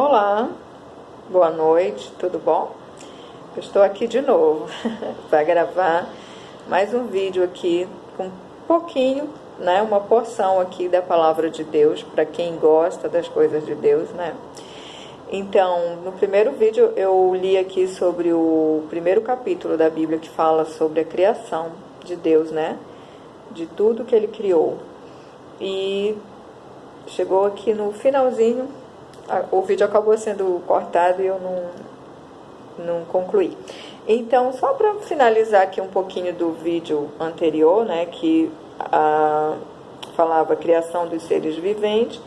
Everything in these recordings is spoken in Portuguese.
Olá, boa noite, tudo bom? Eu estou aqui de novo para gravar mais um vídeo aqui com um pouquinho, né, uma porção aqui da palavra de Deus para quem gosta das coisas de Deus, né? Então, no primeiro vídeo eu li aqui sobre o primeiro capítulo da Bíblia que fala sobre a criação de Deus, né? De tudo que ele criou. E chegou aqui no finalzinho, o vídeo acabou sendo cortado e eu não concluí. Então, só para finalizar aqui um pouquinho do vídeo anterior, né, que falava a criação dos seres viventes,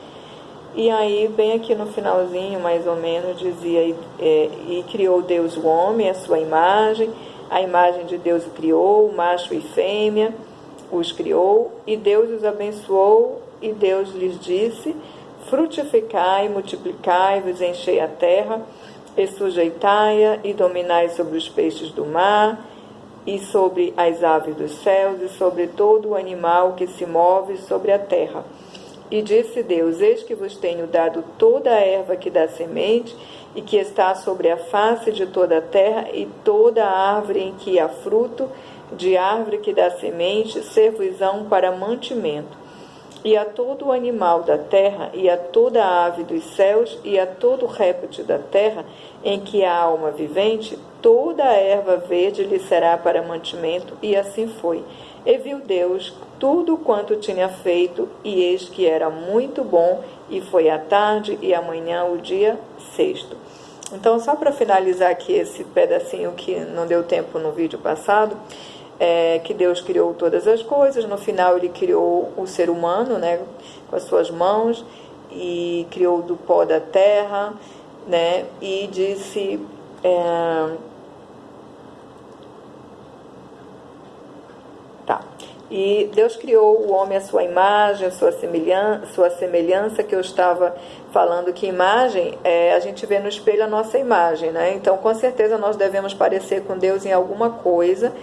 e aí bem aqui no finalzinho, mais ou menos, dizia, e criou Deus o homem, a sua imagem, a imagem de Deus o criou, macho e fêmea os criou, e Deus os abençoou, e Deus lhes disse: frutificai, multiplicai-vos, enchei a terra, e sujeitai-a, e dominai sobre os peixes do mar, e sobre as aves dos céus, e sobre todo o animal que se move sobre a terra. E disse Deus: eis que vos tenho dado toda a erva que dá semente, e que está sobre a face de toda a terra, e toda a árvore em que há fruto, de árvore que dá semente, ser-vos-ão para mantimento. E a todo o animal da terra, e a toda a ave dos céus, e a todo réptil da terra, em que há alma vivente, toda a erva verde lhe será para mantimento, e assim foi. E viu Deus tudo quanto tinha feito, e eis que era muito bom, e foi a tarde e amanhã o dia sexto. Então, só para finalizar aqui esse pedacinho que não deu tempo no vídeo passado, que Deus criou todas as coisas. No final ele criou o ser humano, né, com as suas mãos, e criou do pó da terra, né, e disse... E Deus criou o homem à sua imagem, à sua semelhança, que eu estava falando que imagem, a gente vê no espelho a nossa imagem, né? Então, com certeza, nós devemos parecer com Deus em alguma coisa,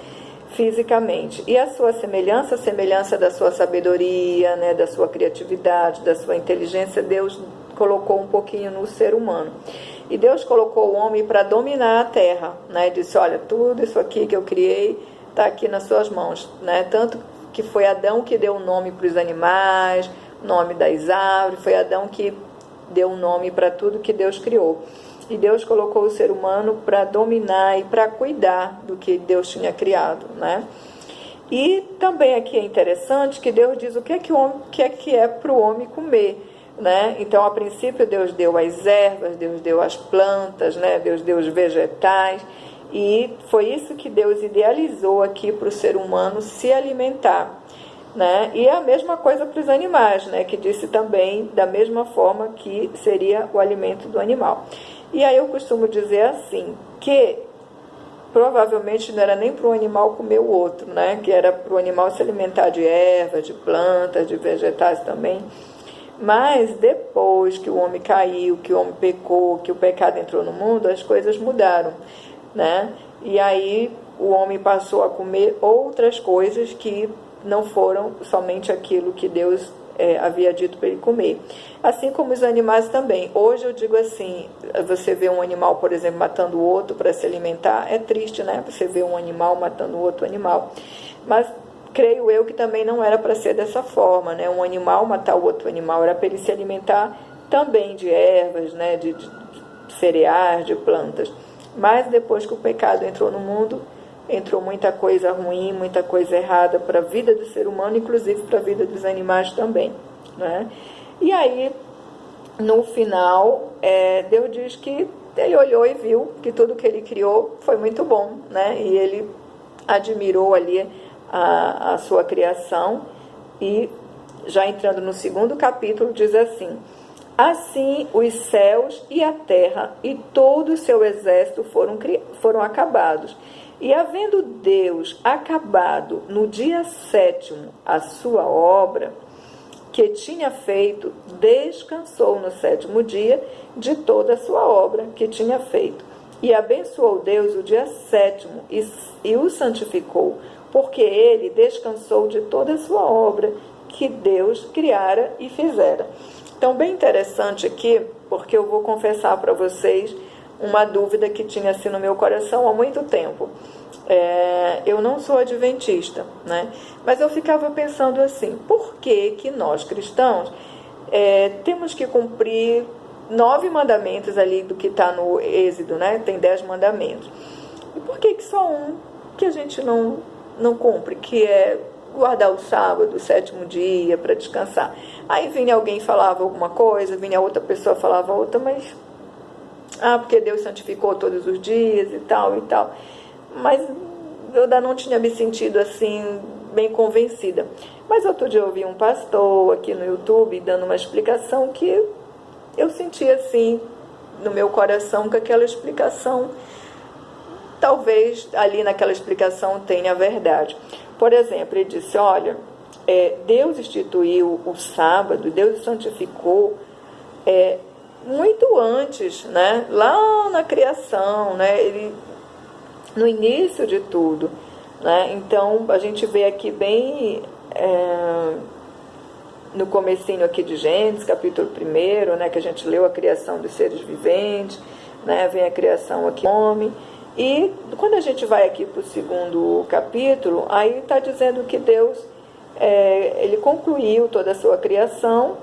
fisicamente. E a sua semelhança, a semelhança da sua sabedoria, né, da sua criatividade, da sua inteligência, Deus colocou um pouquinho no ser humano. E Deus colocou o homem para dominar a terra, né? Disse: olha, tudo isso aqui que eu criei está aqui nas suas mãos, né? Tanto que foi Adão que deu o nome para os animais, nome das árvores, foi Adão que deu o nome para tudo que Deus criou. E Deus colocou o ser humano para dominar e para cuidar do que Deus tinha criado, né? E também aqui é interessante que Deus diz o que é para o homem comer, né? Então, a princípio, Deus deu as ervas, Deus deu as plantas, né? Deus deu os vegetais, e foi isso que Deus idealizou aqui para o ser humano se alimentar, né? E é a mesma coisa para os animais, né? Que disse também da mesma forma que seria o alimento do animal. E aí eu costumo dizer assim, que provavelmente não era nem para o animal comer o outro, né? Que era para o animal se alimentar de ervas, de plantas, de vegetais também. Mas depois que o homem caiu, que o homem pecou, que o pecado entrou no mundo, as coisas mudaram, né? E aí o homem passou a comer outras coisas que não foram somente aquilo que Deus havia dito para ele comer. Assim como os animais também. Hoje eu digo assim, você vê um animal, por exemplo, matando o outro para se alimentar, é triste, né? Você vê um animal matando outro animal. Mas creio eu que também não era para ser dessa forma, né? Um animal matar o outro animal, era para ele se alimentar também de ervas, né? De cereais, de plantas. Mas depois que o pecado entrou no mundo, entrou muita coisa ruim, muita coisa errada para a vida do ser humano, inclusive para a vida dos animais também, né? E aí, no final, Deus diz que ele olhou e viu que tudo que ele criou foi muito bom, né? E ele admirou ali a sua criação, e já entrando no segundo capítulo, diz assim: assim os céus e a terra e todo o seu exército foram acabados. E havendo Deus acabado no dia sétimo a sua obra que tinha feito, descansou no sétimo dia de toda a sua obra que tinha feito. E abençoou Deus o dia sétimo e o santificou, porque ele descansou de toda a sua obra que Deus criara e fizera. Então, bem interessante aqui, porque eu vou confessar para vocês uma dúvida que tinha assim no meu coração há muito tempo. Eu não sou adventista, né? Mas eu ficava pensando assim, por que que nós cristãos temos que cumprir 9 mandamentos ali do que está no Êxodo, né? Tem 10 mandamentos. E por que que só um que a gente não cumpre, que é guardar o sábado, o 7º dia, para descansar? Aí vinha alguém falava alguma coisa, vinha outra pessoa falava outra, mas porque Deus santificou todos os dias e tal e tal. Mas eu ainda não tinha me sentido assim bem convencida. Mas outro dia eu ouvi um pastor aqui no YouTube dando uma explicação que eu senti assim no meu coração que aquela explicação, talvez ali naquela explicação tenha a verdade. Por exemplo, ele disse, olha, Deus instituiu o sábado, Deus santificou muito antes, né? Lá na criação, né? No início de tudo, né? Então a gente vê aqui bem no comecinho aqui de Gênesis, capítulo 1, né? Que a gente leu a criação dos seres viventes, né? Vem a criação aqui do homem. E quando a gente vai aqui para o 2º capítulo, aí está dizendo que Deus ele concluiu toda a sua criação.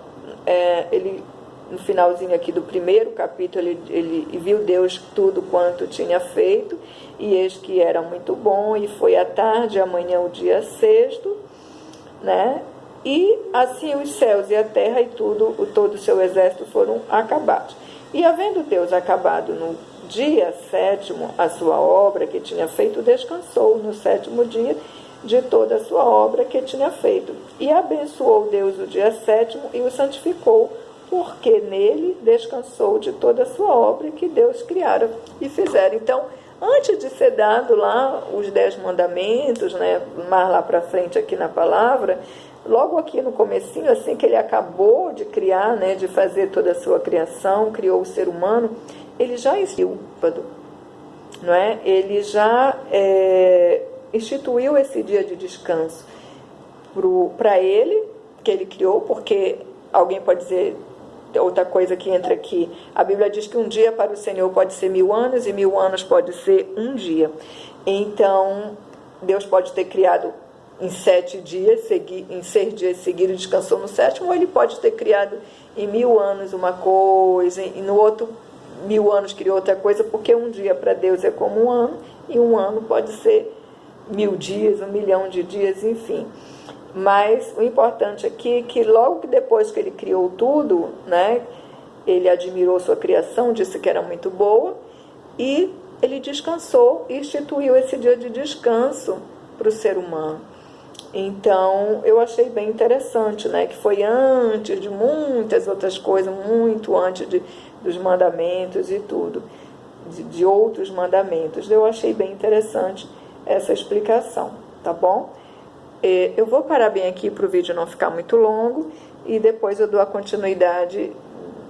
No finalzinho aqui do 1º capítulo, ele viu Deus tudo quanto tinha feito, e eis que era muito bom, e foi à tarde, amanhã o dia 6º, né? E assim os céus e a terra e todo o seu exército foram acabados. E havendo Deus acabado no dia 7º a sua obra que tinha feito, descansou no 7º dia de toda a sua obra que tinha feito. E abençoou Deus o dia 7º e o santificou, porque nele descansou de toda a sua obra que Deus criara e fizera. Então, antes de ser dado lá os 10 mandamentos, né, mais lá para frente aqui na palavra, logo aqui no comecinho, assim que ele acabou de criar, né, de fazer toda a sua criação, criou o ser humano, ele já instituiu, não é? Ele já instituiu esse dia de descanso para ele, que ele criou, porque alguém pode dizer outra coisa que entra aqui. A Bíblia diz que um dia para o Senhor pode ser 1000 anos e 1000 anos pode ser um dia. Então, Deus pode ter criado em 7 dias, em 6 dias seguidos, descansou no 7º, ou ele pode ter criado em 1000 anos uma coisa, e no outro 1000 anos criou outra coisa, porque um dia para Deus é como um ano, e um ano pode ser 1000 dias, 1 milhão de dias, enfim. Mas o importante aqui é que logo que depois que ele criou tudo, né, ele admirou sua criação, disse que era muito boa, e ele descansou e instituiu esse dia de descanso para o ser humano. Então, eu achei bem interessante, né, que foi antes de muitas outras coisas, muito antes dos mandamentos e tudo, de outros mandamentos. Eu achei bem interessante essa explicação, tá bom? Eu vou parar bem aqui para o vídeo não ficar muito longo, e depois eu dou a continuidade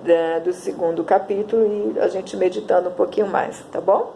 do 2º capítulo e a gente meditando um pouquinho mais, tá bom?